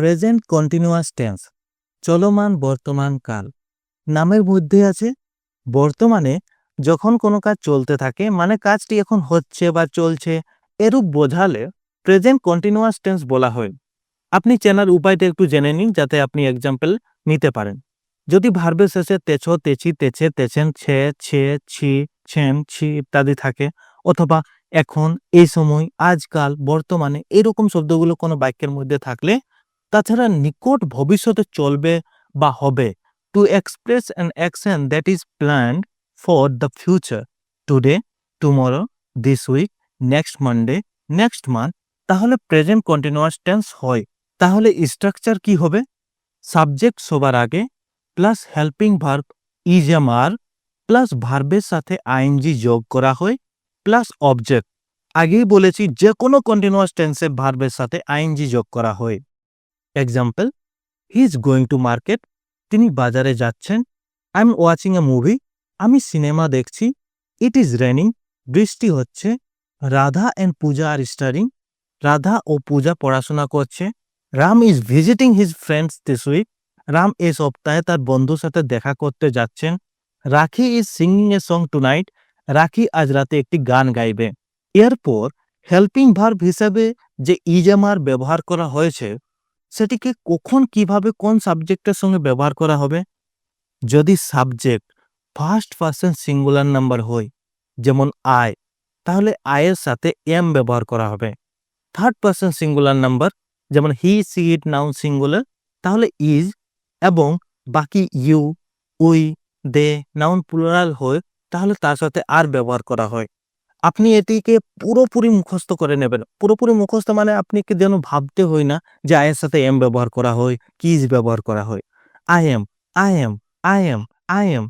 Present continuous tense চলমান বর্তমান কাল নামের মধ্যে আছে বর্তমানে যখন কোনো কাজ চলতে থাকে মানে কাজটি এখন হচ্ছে বা চলছে এরূপ বোঝালে প্রেজেন্ট কন্টিনিউয়াস টেন্স বলা হয়। আপনি চেনার উপায়টা একটু জেনে নিন যাতে আপনি এক্সাম্পল নিতে পারেন। যদি ভার্বের শেষে তেছো তেছি তেছে তেছেন ছে ছে ছি ছেন ছি ইত্যাদি থাকে অথবা এখন এই সময় আজকাল বর্তমানে এরকম শব্দগুলো কোনো বাক্যের মধ্যে থাকলে তাছাড়া নিকট ভবিষ্যতে চলবে বা হবে to express an action that is planned for the future today tomorrow this week next Monday next month তাহলে প্রেজেন্ট কন্টিনিউয়াস টেন্স হয়। তাহলে স্ট্রাকচার কি হবে? সাবজেক্ট সবার আগে plus helping verb is am are plus ভার্বের সাথে আইএনজি যোগ করা হয় প্লাস অবজেক্ট। আগেই বলেছি যে কোনো কন্টিনিউয়াস টেন্সে ভার্বের সাথে আইএনজি যোগ করা হয়। Example, he is going to market, তিনি বাজারে যাচ্ছেন। I am watching a movie, আমি সিনেমা দেখছি। ইট ইজ রেনিং, বৃষ্টি হচ্ছে। Radha and Puja are studying, Radha ও পূজা পড়াশোনা করছে। Ram is visiting his friends this week, Ram এই সপ্তাহে তার বন্ধুর সাথে দেখা করতে যাচ্ছেন। Rakhi is singing a song tonight, Rakhi আজ রাতে একটি গান গাইবে। এরপর হেল্পিং ভার্ব হিসেবে যে ইজএমআর ব্যবহার করা হয়েছে সেটিকে কখন কিভাবে কোন সাবজেক্টের সঙ্গে ব্যবহার করা হবে? যদি subject first person singular number হয় যেমন আই, তাহলে আয়ের সাথে এম ব্যবহার করা হবে। থার্ড পারসন সিঙ্গুলার নাম্বার যেমন he she it noun singular, তাহলে ইজ, এবং বাকি you we they noun plural হয় তাহলে তার সাথে আর ব্যবহার করা হয়। আপনি এটিকে পুরোপুরি মুখস্থ করে নেবেন। পুরোপুরি মুখস্থ মানে আপনি কি যেন ভাবতে হয় না যে আয়ের সাথে এম ব্যবহার করা হয়, কিজ ব্যবহার করা হয়। I am, I am, I am, I am,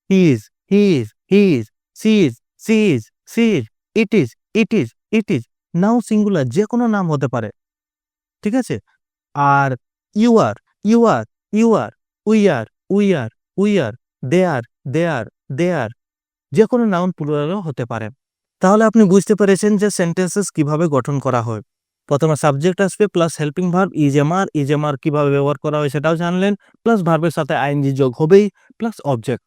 he is, he is, he is, she is, she is, she is, it is, it is, it is, noun singular যে কোনো নাম হতে পারে। ঠিক আছে? আর you are, you are, you are, we are, we are, we are, they are, they are, they are, যে কোনো নাউন প্লুরালও হতে পারে। তাহলে আপনি বুঝতে পেরেছেন যে সেন্টেন্সেস কিভাবে গঠন করা হয়। প্রথমে সাবজেক্ট আসবে প্লাস হেল্পিং ভার্ব ইজএমআর, ইজএমআর কিভাবে ব্যবহার করা হয় সেটাও জানলেন, প্লাস ভার্বের সাথে আইএনজি যোগ হবেই, প্লাস অবজেক্ট।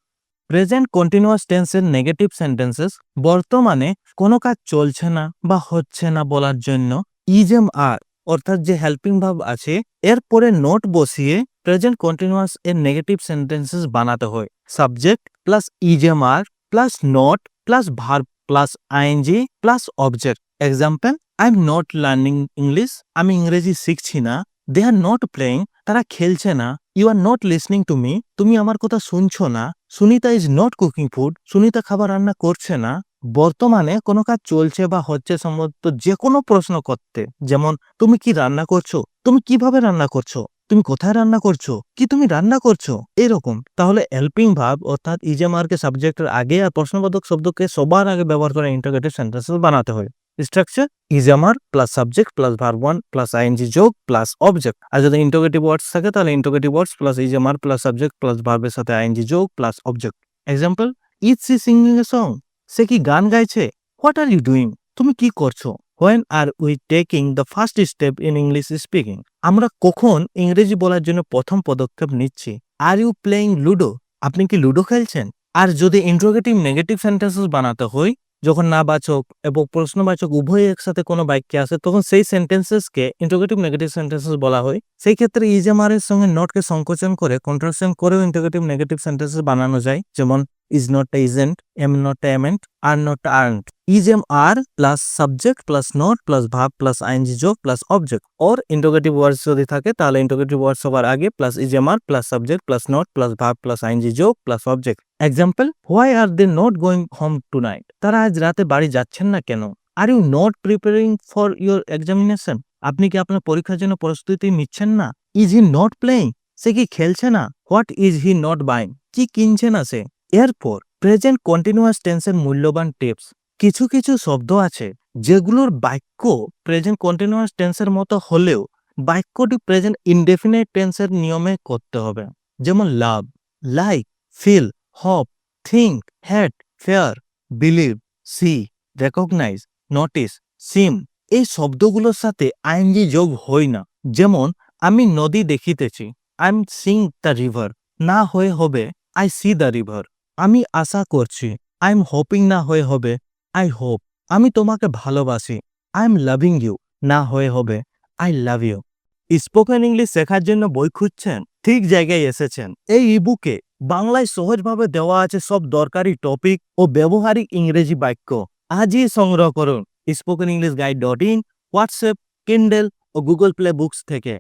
প্রেজেন্ট কন্টিনিউয়াস টেন্সের নেগেটিভ সেন্টেন্সেস বর্তমানে কোনো কাজ চলছে না বা হচ্ছে না বলার জন্য ইজএমআর অর্থাৎ যে হেল্পিং ভার্ব আছে এরপরে নোট বসিয়ে প্রেজেন্ট কন্টিনিউয়াস এর নেগেটিভ সেন্টেন্সেস বানাতে হয়। Subject plus is am are plus not plus verb plus ING plus object. Example, I am not learning English, আমি ইংরেজি শিখছি না। দে আর নট প্লেইং, তারা খেলছে না। You are not listening to me, তুমি আমার কথা শুনছো না। Sunita is not cooking food, Sunita খাবার রান্না করছে না। বর্তমানে কোনো কাজ চলছে বা হচ্ছে সম্বন্ধে যে কোনো প্রশ্ন করতে, যেমন তুমি কি রান্না করছো, তুমি কিভাবে রান্না করছো, তুমি কোথায় রান্না করছো, কি তুমি রান্না করছো, এরকম। তাহলে হেল্পিং ভার্ব অর্থাৎ ইজএমআরকে সাবজেক্টের আগে আর প্রশ্নবোধক শব্দকে সবার আগে ব্যবহার করে ইন্টারোগেটিভ সেন্টেন্সেস বানাতে হয়। Structure is am are plus subject plus verb one plus ING যোগ প্লাস অবজেক্ট। আর যদি ইন্টারোগেটিভ ওয়ার্ডস থাকে তাহলে interrogative words plus is am are plus subject plus ভার্বের সাথে আইএনজি যোগ plus object. Example, is she singing a song, সে কি গান গাইছে। হোয়াট আর ইউ ডুইং, তুমি কি করছো। When are we taking the first step in English speaking, আমরা কখন ইংরেজি বলার জন্য প্রথম পদক্ষেপ নিচ্ছি। আর ইউ প্লেইং লুডো, আপনি কি লুডো খেলছেন। আর যদি ইন্টারোগেটিভ নেগেটিভ সেন্টেন্সেস বানাতে হয় যখন নাবাচক এবং প্রশ্নবাচক উভয় একসাথে কোনো বাক্যে আসে তখন সেই সেন্টেন্সেসকে ইন্টারোগেটিভ নেগেটিভ সেন্টেন্সেস বলা হয়। সেই ক্ষেত্রে ইজএমআর এর সঙ্গে নটকে সংকোচন করে কন্ট্রাকশন করেও ইন্টারোগেটিভ নেগেটিভ সেন্টেন্সেস বানানো যায়, যেমন is not a isn't, am not a amn't, are not a aren't. Is am are plus subject plus not plus verb plus ing যোগ plus object, or interrogative words যদি থাকে তাহলে interrogative words সবার আগে plus is am are plus subject plus not plus verb plus ing যোগ plus object. Example, why are they not going home tonight? তারা আজ রাতে বাড়ি যাচ্ছেন না কেন? Are you not preparing for your examination? আপনি কি আপনার পরীক্ষার জন্য প্রস্তুতি নিচ্ছেন না? Is he not playing? সে কি খেলছে না? What is he not buying? কি কিনছে না সে? এরপর প্রেজেন্ট কন্টিনিউয়াস টেন্সের মূল্যবান টিপস। কিছু কিছু শব্দ আছে যেগুলোর বাক্য প্রেজেন্ট কন্টিনিউয়াস টেন্সের মতো হলেও বাক্যটি প্রেজেন্ট ইনডেফিনিট টেন্সের নিয়মে করতে হবে, যেমন love, like, feel, hope, think, hate, fear, believe, see, recognise, notice, seem. এই শব্দগুলোর সাথে আইএনজি যোগ হয় না, যেমন আমি নদী দেখিতেছি, I am Singh the river. না হয়ে হবে আই সি দ্য রিভার। আমি আশা করছি, আই এম হোপিং না হয়ে হবে আই হোপ। আমি তোমাকে ভালোবাসি, আই এম লাভিং ইউ। না হয়ে হবে I love you. Spoken English শেখার জন্য বই খুঁজছেন? ঠিক জায়গায় এসেছেন। এই ইবুকে বাংলায় সহজভাবে দেওয়া আছে সব দরকারি টপিক ও ব্যবহারিক ইংরেজি বাক্য। আজই সংগ্রহ করুন spoken English guide .in, WhatsApp, Kindle ও গুগল প্লে বুকস থেকে।